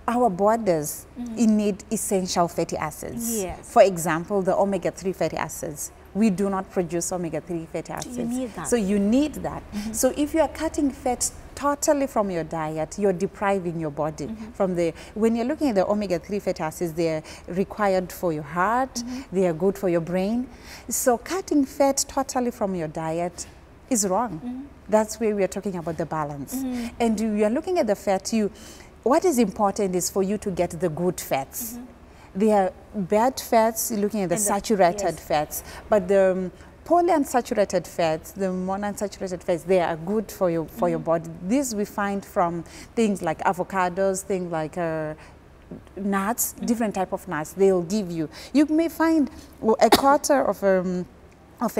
Speaker 8: our bodies need essential fatty acids.
Speaker 2: Yes.
Speaker 8: For example, the omega-3 fatty acids. We do not produce omega-3 fatty acids.
Speaker 2: You need that.
Speaker 8: So you need that. So if you are cutting fat totally from your diet, you're depriving your body from the, when you're looking at the omega-3 fatty acids, they're required for your heart, they are good for your brain. So cutting fat totally from your diet is wrong. That's where we are talking about the balance. And you are looking at the fat, what is important is for you to get the good fats. There are bad fats, looking at the saturated fats, but the polyunsaturated fats, the monounsaturated fats, they are good for your body. This we find from things like avocados, things like nuts, different type of nuts. They'll give you. You may find a quarter of a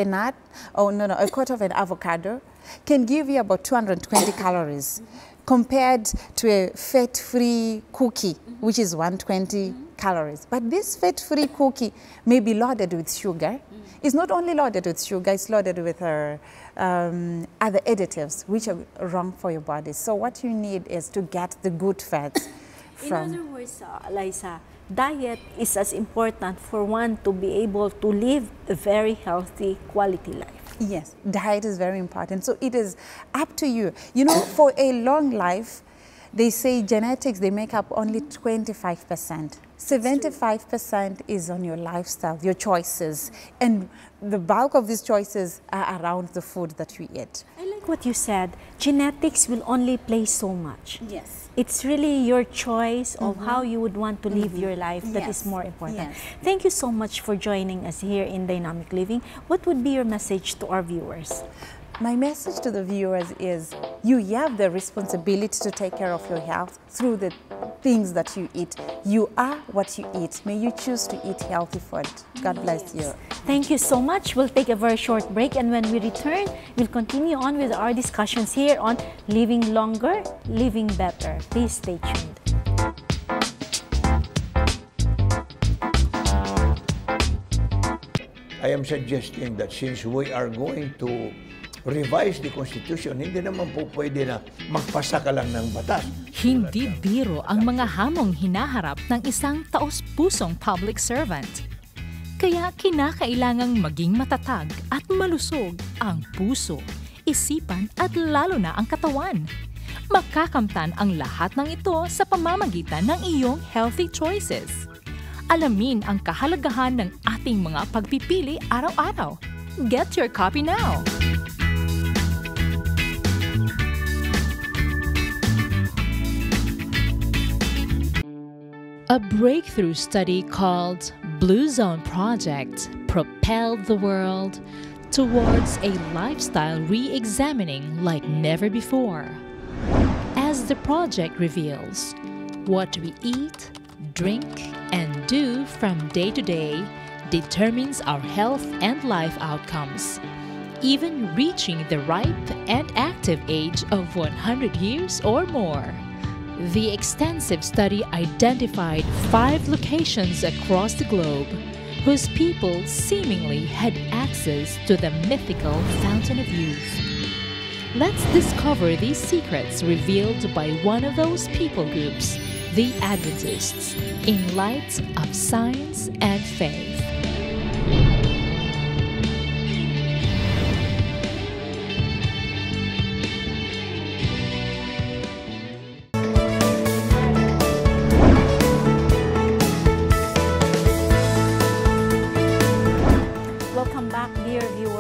Speaker 8: nut, a quarter of an avocado can give you about 220 calories. Compared to a fat-free cookie, which is 120 calories. But this fat-free cookie may be loaded with sugar. It's not only loaded with sugar, it's loaded with other additives, which are wrong for your body. So what you need is to get the good fats from...
Speaker 2: In other words, Liza, diet is as important for one to be able to live a very healthy quality life.
Speaker 8: Yes, diet is very important. So it is up to you. You know, for a long life, they say genetics, they make up only 25%. 75% is on your lifestyle, your choices. And the bulk of these choices are around the food that you eat.
Speaker 2: I like what you said. Genetics will only play so much.
Speaker 8: Yes.
Speaker 2: It's really your choice of how you would want to live your life that is more important.
Speaker 8: Yes.
Speaker 2: Thank you so much for joining us here in Dynamic Living. What would be your message to our viewers?
Speaker 8: My message to the viewers is you have the responsibility to take care of your health through the things that you eat. You are what you eat. May you choose to eat healthy food. God bless you.
Speaker 2: Thank you so much. We'll take a very short break, and when we return, we'll continue on with our discussions here on Living Longer, Living Better. Please stay tuned.
Speaker 9: I am suggesting that since we are going to revise the Constitution, hindi naman po pwede na magpasa ka lang ng batas.
Speaker 1: Hindi biro ang mga hamong hinaharap ng isang taos-pusong public servant. Kaya kinakailangang maging matatag at malusog ang puso, isipan at lalo na ang katawan. Makakamtan ang lahat ng ito sa pamamagitan ng iyong healthy choices. Alamin ang kahalagahan ng ating mga pagpipili araw-araw. Get your copy now! A breakthrough study called Blue Zone Project propelled the world towards a lifestyle re-examining like never before. As the project reveals, what we eat, drink, and do from day to day determines our health and life outcomes, even reaching the ripe and active age of 100 years or more. The extensive study identified 5 locations across the globe whose people seemingly had access to the mythical Fountain of Youth. Let's discover these secrets revealed by one of those people groups, the Adventists, in light of science and faith.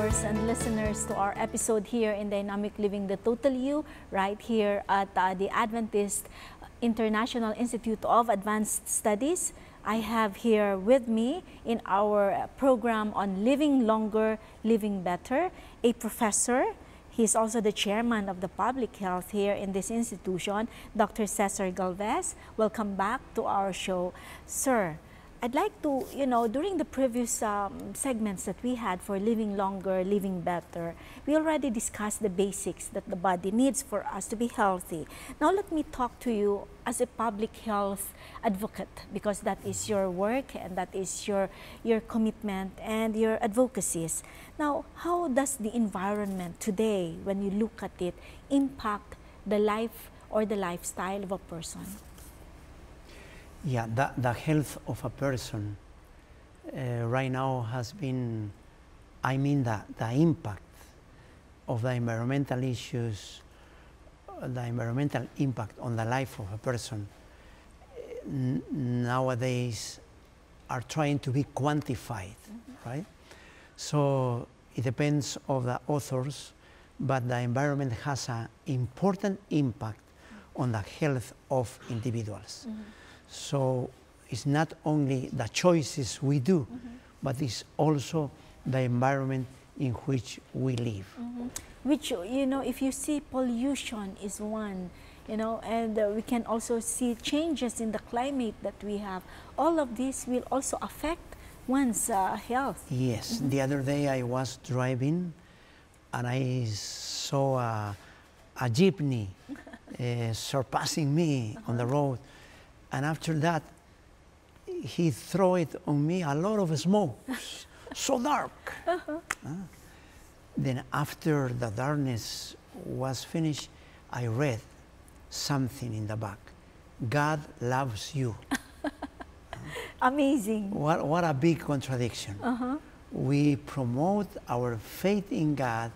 Speaker 2: viewers and listeners to our episode here in Dynamic Living the Total You, right here at the Adventist International Institute of Advanced Studies. I have here with me in our program on Living Longer, Living Better, a professor. He's also the chairman of the public health here in this institution, Dr. Cesar Galvez. Welcome back to our show. Sir, I'd like to, during the previous segments that we had for Living Longer, Living Better, we already discussed the basics that the body needs for us to be healthy. Now let me talk to you as a public health advocate, because that is your work and that is your commitment and your advocacies. Now, how does the environment today, when you look at it, impact the life or the lifestyle of a person?
Speaker 10: Yeah, the health of a person right now has been, the impact of the environmental issues, the environmental impact on the life of a person nowadays are trying to be quantified, right? So it depends on the authors, but the environment has an important impact on the health of individuals. So it's not only the choices we do, but it's also the environment in which we live.
Speaker 2: Which, if you see pollution is one, and we can also see changes in the climate that we have. All of this will also affect one's health.
Speaker 10: Yes, the other day I was driving and I saw a jeepney surpassing me on the road. And after that, he threw it on me, a lot of smoke, so dark. Then after the darkness was finished, I read something in the back. God loves you.
Speaker 2: Amazing.
Speaker 10: What a big contradiction. We promote our faith in God,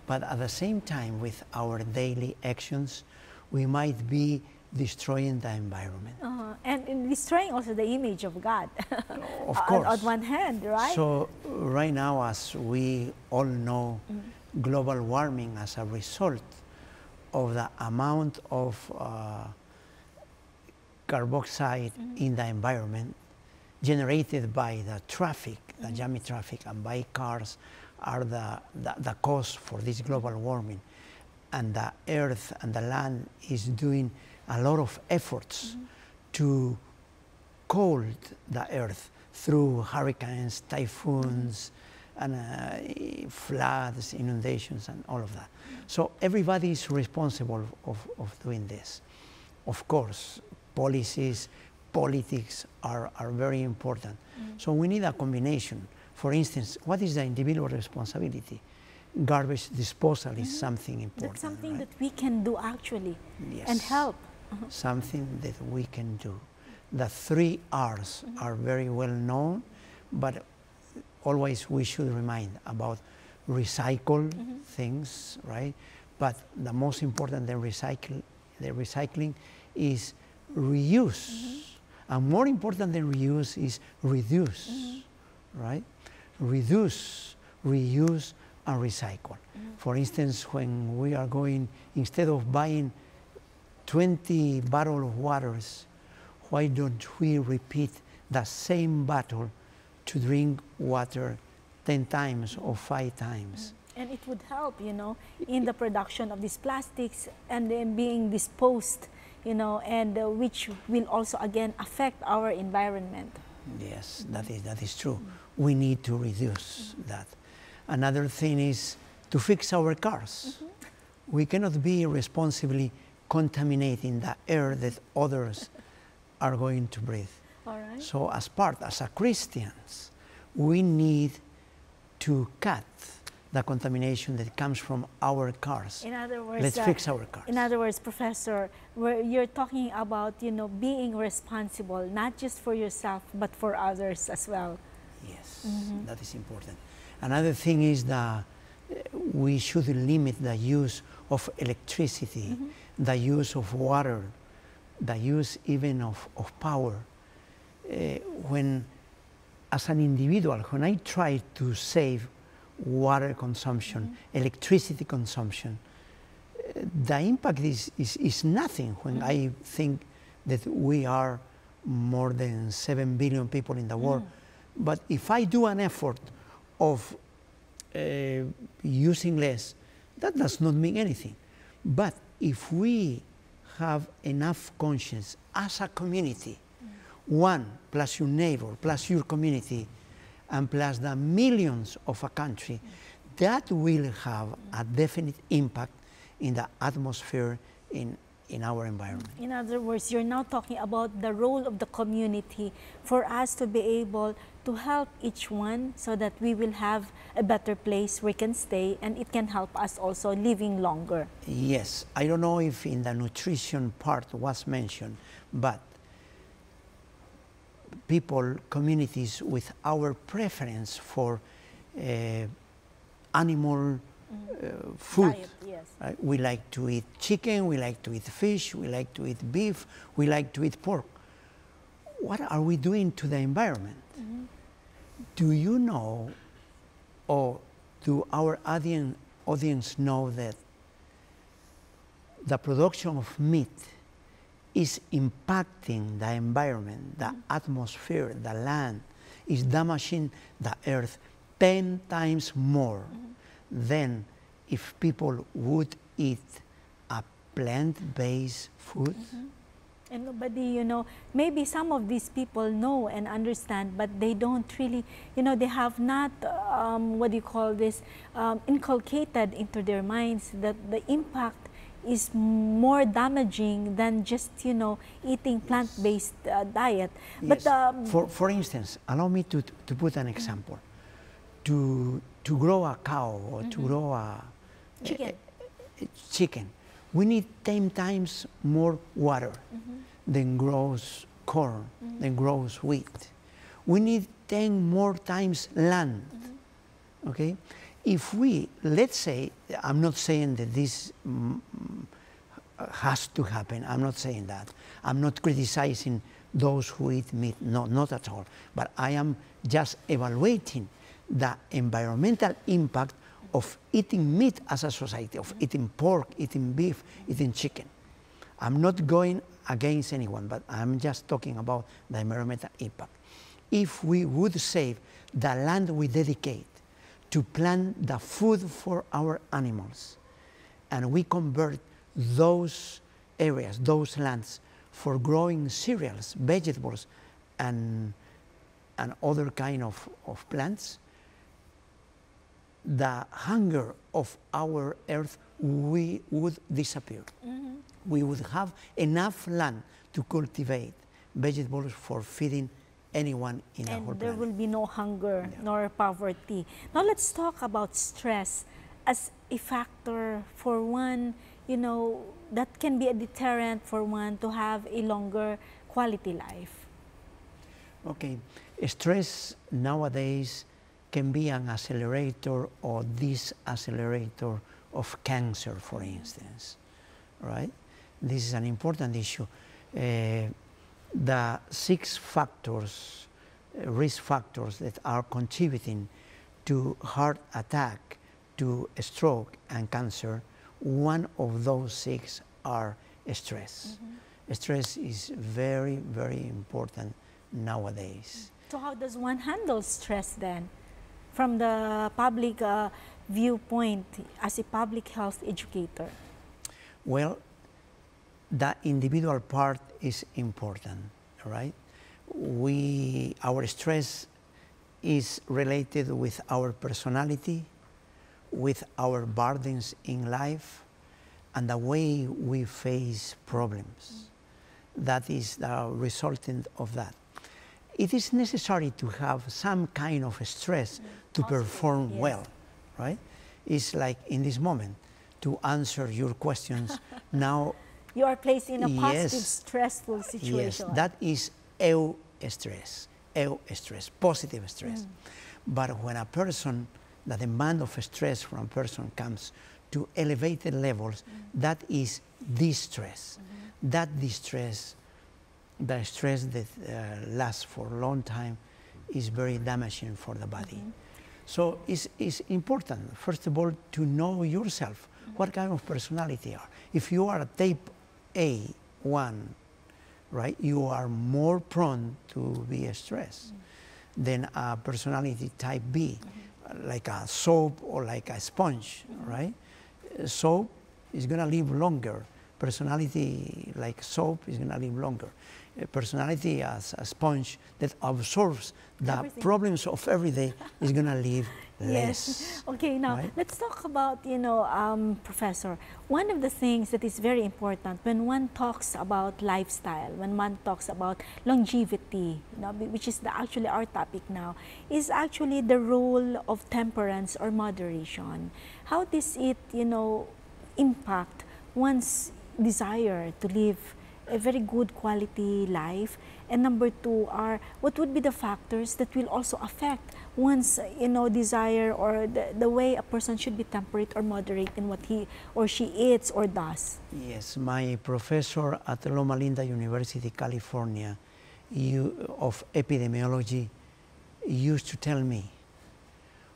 Speaker 10: but at the same time, with our daily actions, we might be destroying the environment.
Speaker 2: And in destroying also the image of God.
Speaker 10: Of course.
Speaker 2: On one hand, right?
Speaker 10: So right now, as we all know, global warming as a result of the amount of carbon dioxide in the environment generated by the traffic, the jamming traffic, and by cars are the cause for this global warming. And the earth and the land is doing a lot of efforts to cool the earth through hurricanes, typhoons, and floods, inundations, and all of that. So everybody is responsible of doing this. Of course, policies, politics are very important. So we need a combination. For instance, what is the individual responsibility? Garbage disposal is something important.
Speaker 2: That's something
Speaker 10: right?
Speaker 2: that we can do actually,
Speaker 10: yes.
Speaker 2: and help.
Speaker 10: Something that we can do. The 3 R's are very well known, but always we should remind about recycle things, right? But the most important than recycling is reuse. And more important than reuse is reduce, right? Reduce, reuse, and recycle. For instance, when we are going, instead of buying 20 bottles of waters, why don't we repeat the same bottle to drink water 10 times or 5 times?
Speaker 2: And it would help, in the production of these plastics and then being disposed, and which will also again affect our environment.
Speaker 10: Yes, that is true. We need to reduce that. Another thing is to fix our cars. We cannot be responsibly contaminating the air that others are going to breathe.
Speaker 2: All right.
Speaker 10: So as a Christians, we need to cut the contamination that comes from our cars.
Speaker 2: In other words,
Speaker 10: let's fix our cars.
Speaker 2: In other words, Professor, you're talking about, being responsible, not just for yourself, but for others as well.
Speaker 10: Yes, that is important. Another thing is that we should limit the use of electricity, the use of water, the use even of power. When, as an individual, when I try to save water consumption, electricity consumption, the impact is nothing when I think that we are more than 7 billion people in the world. But if I do an effort of using less, that does not mean anything. But if we have enough conscience as a community, one plus your neighbor, plus your community, and plus the millions of a country, that will have a definite impact in the atmosphere in our environment.
Speaker 2: In other words, you're now talking about the role of the community for us to be able to help each one so that we will have a better place we can stay, and it can help us also living longer.
Speaker 10: Yes, I don't know if in the nutrition part was mentioned, but people, communities with our preference for animal food.
Speaker 2: Diet, yes.
Speaker 10: Right? We like to eat chicken, we like to eat fish, we like to eat beef, we like to eat pork. What are we doing to the environment? Do you know, or do our audience know that the production of meat is impacting the environment, the atmosphere, the land, is damaging the earth 10 times more than if people would eat a plant-based food?
Speaker 2: And nobody, you know, maybe some of these people know and understand, but they don't really, you know, they have not, what do you call this, inculcated into their minds that the impact is more damaging than just, you know, eating plant-based diet.
Speaker 10: Yes.
Speaker 2: But
Speaker 10: for instance, allow me to put an example. To grow a cow or to grow a chicken, we need 10 times more water than grows corn, than grows wheat. We need 10 more times land, okay? If we, let's say, I'm not saying that this has to happen, I'm not saying that. I'm not criticizing those who eat meat, no, not at all. But I am just evaluating the environmental impact of eating meat as a society, of eating pork, eating beef, eating chicken. I'm not going against anyone, but I'm just talking about the environmental impact. If we would save the land we dedicate to plant the food for our animals, and we convert those areas, those lands, for growing cereals, vegetables, and other kind of plants, the hunger of our earth would disappear. We would have enough land to cultivate vegetables for feeding anyone in the whole planet.
Speaker 2: And there will be no hunger nor poverty. Now let's talk about stress as a factor for one, you know, that can be a deterrent for one to have a longer quality life.
Speaker 10: Okay, stress nowadays can be an accelerator or disaccelerator of cancer, for instance, right? This is an important issue. The 6 factors, risk factors that are contributing to heart attack, to stroke and cancer, one of those 6 are stress. Stress is very, very important nowadays.
Speaker 2: So how does one handle stress then? From the public viewpoint as a public health educator?
Speaker 10: Well, the individual part is important, right? Our stress is related with our personality, with our burdens in life, and the way we face problems. That is the resultant of that. It is necessary to have some kind of stress to perform well, right? It's like in this moment, to answer your questions now.
Speaker 2: You are placed in a positive, stressful situation.
Speaker 10: Yes, that is eustress, positive stress. But when a person, the demand of stress from a person comes to elevated levels, that is distress. That distress, the stress that lasts for a long time, is very damaging for the body. So it's important, first of all, to know yourself, what kind of personality you are. If you are a type A1, right, you are more prone to be stressed than a personality type B, like a soap or like a sponge, right? Soap is going to live longer. Personality like soap is going to live longer. A personality as a sponge that absorbs the problems of every day is going to live less.
Speaker 2: Yes. Okay, now
Speaker 10: right?
Speaker 2: let's talk about, Professor, one of the things that is very important when one talks about lifestyle, when one talks about longevity, which is actually our topic now, is actually the role of temperance or moderation. How does it, impact one's desire to live a very good quality life? And number two are, what would be the factors that will also affect one's desire or the way a person should be temperate or moderate in what he or she eats or does?
Speaker 10: Yes, my professor at Loma Linda University, California, of epidemiology, used to tell me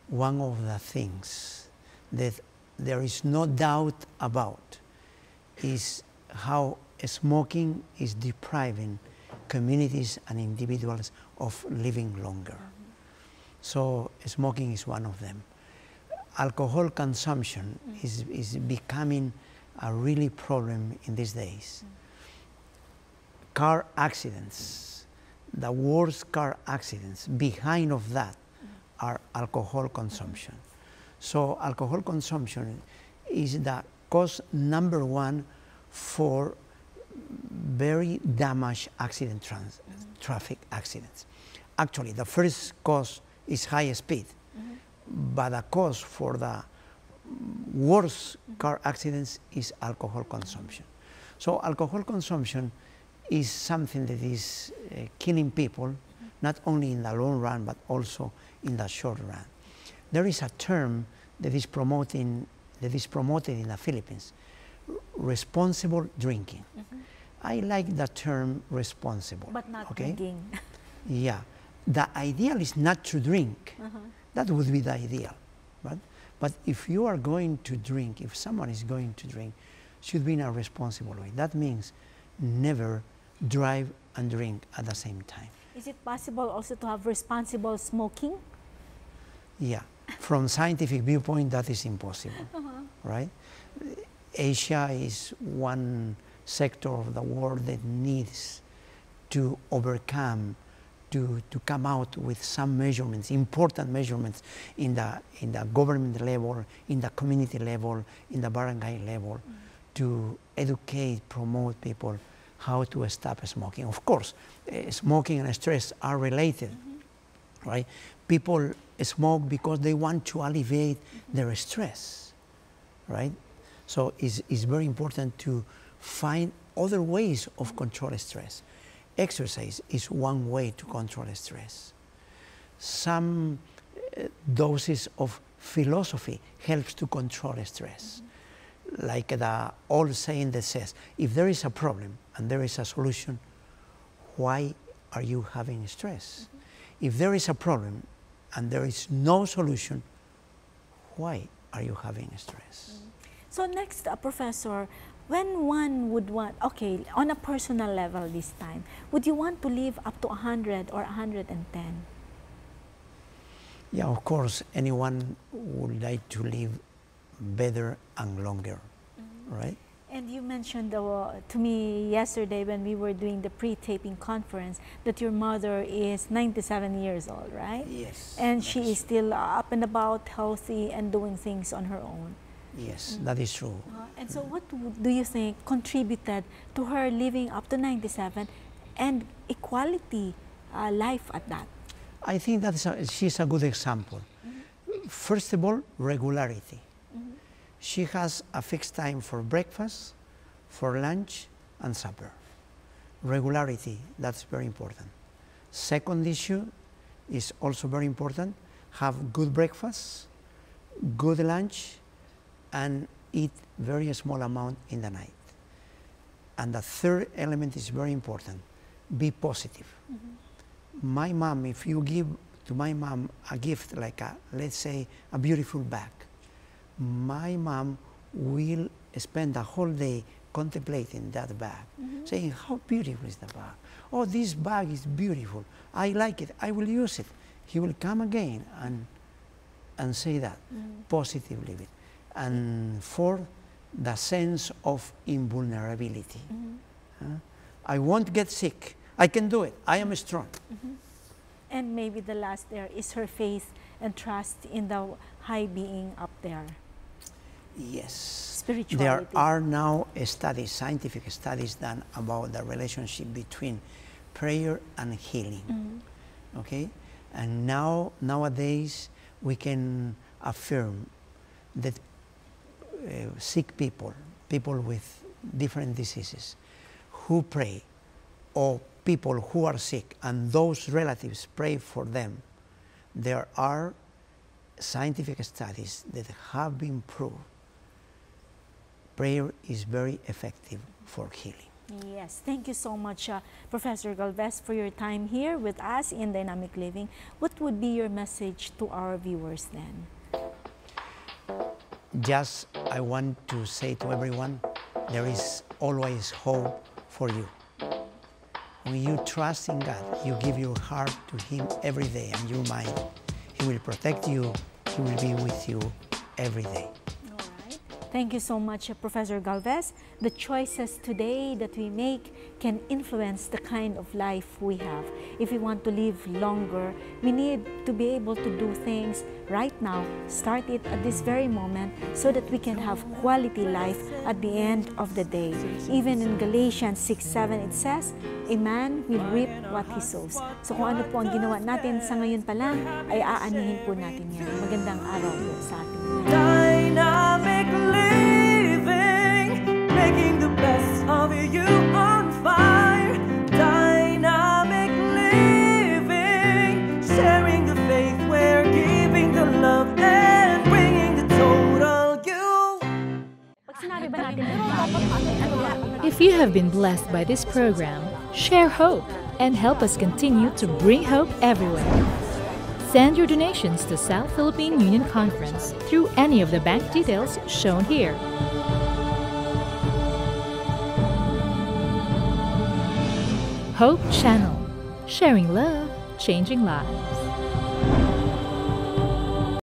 Speaker 10: one of the things that there is no doubt about is how smoking is depriving communities and individuals of living longer. So smoking is one of them. Alcohol consumption is becoming a really problem in these days. Car accidents, the worst car accidents, behind of that are alcohol consumption. So alcohol consumption is the cause number one for very damaged traffic accidents. Actually, the first cause is high speed, but the cause for the worst car accidents is alcohol consumption. So alcohol consumption is something that is killing people, not only in the long run, but also in the short run. There is a term that is promoted in the Philippines, responsible drinking. I like the term responsible.
Speaker 2: But not
Speaker 10: drinking.
Speaker 2: drinking.
Speaker 10: Yeah. The ideal is not to drink. That would be the ideal. Right? But if you are going to drink, if someone is going to drink, should be in a responsible way. That means never drive and drink at the same time.
Speaker 2: Is it possible also to have responsible smoking?
Speaker 10: Yeah. From scientific viewpoint, that is impossible. Right? Asia is one sector of the world that needs to overcome, to come out with some measurements, important measurements in the government level, in the community level, in the barangay level, to educate, promote people how to stop smoking. Of course, smoking and stress are related, right? People smoke because they want to alleviate their stress, right? So it's very important to find other ways of control stress. Exercise is one way to control stress. Some doses of philosophy helps to control stress. Like the old saying that says, if there is a problem and there is a solution, why are you having stress? If there is a problem and there is no solution, why are you having stress?
Speaker 2: So next, Professor, when one would want, okay, on a personal level this time, would you want to live up to 100 or 110?
Speaker 10: Yeah, of course, anyone would like to live better and longer, right?
Speaker 2: And you mentioned to me yesterday when we were doing the pre-taping conference that your mother is 97 years old, right?
Speaker 10: Yes.
Speaker 2: And she is still up and about, healthy, and doing things on her own.
Speaker 10: Yes, that is true.
Speaker 2: And so what do you think contributed to her living up to 97 and equality life at that?
Speaker 10: I think that she's a good example. First of all, regularity. She has a fixed time for breakfast, for lunch, and supper. Regularity, that's very important. Second issue is also very important. Have good breakfast, good lunch, and eat very small amount in the night. And the third element is very important. Be positive. My mom, if you give to my mom a gift like let's say a beautiful bag, my mom will spend the whole day contemplating that bag, saying, how beautiful is the bag? Oh, this bag is beautiful. I like it. I will use it. He will come again and say that positively. And for the sense of invulnerability. I won't get sick. I can do it. I am strong.
Speaker 2: And maybe the last there is her faith and trust in the high being up there.
Speaker 10: Yes.
Speaker 2: Spirituality.
Speaker 10: There are now studies, scientific studies done about the relationship between prayer and healing. Okay? And nowadays we can affirm that sick people, people with different diseases, who pray, or people who are sick and those relatives pray for them, there are scientific studies that have been proved prayer is very effective for healing.
Speaker 2: Yes, thank you so much, Professor Galvez, for your time here with us in Dynamic Living. What would be your message to our viewers then?
Speaker 10: Just, I want to say to everyone, there is always hope for you. When you trust in God, you give your heart to Him every day and your mind. He will protect you. He will be with you every day.
Speaker 2: Thank you so much, Professor Galvez. The choices today that we make can influence the kind of life we have. If we want to live longer, we need to be able to do things right now, start it at this very moment, so that we can have quality life at the end of the day. Even in Galatians 6:7, it says, a man will reap what he sows. So kung ano po ang ginawa natin sa ngayon pa lang, ay aanihin po natin yan. Magandang araw po sa ating mga.
Speaker 11: Dynamic living, making the best of you on fire. Dynamic living, sharing the faith, we're giving the love and bringing the total you.
Speaker 1: If you have been blessed by this program, share hope and help us continue to bring hope everywhere. Send your donations to South Philippine Union Conference through any of the bank details shown here. Hope Channel, sharing love, changing lives.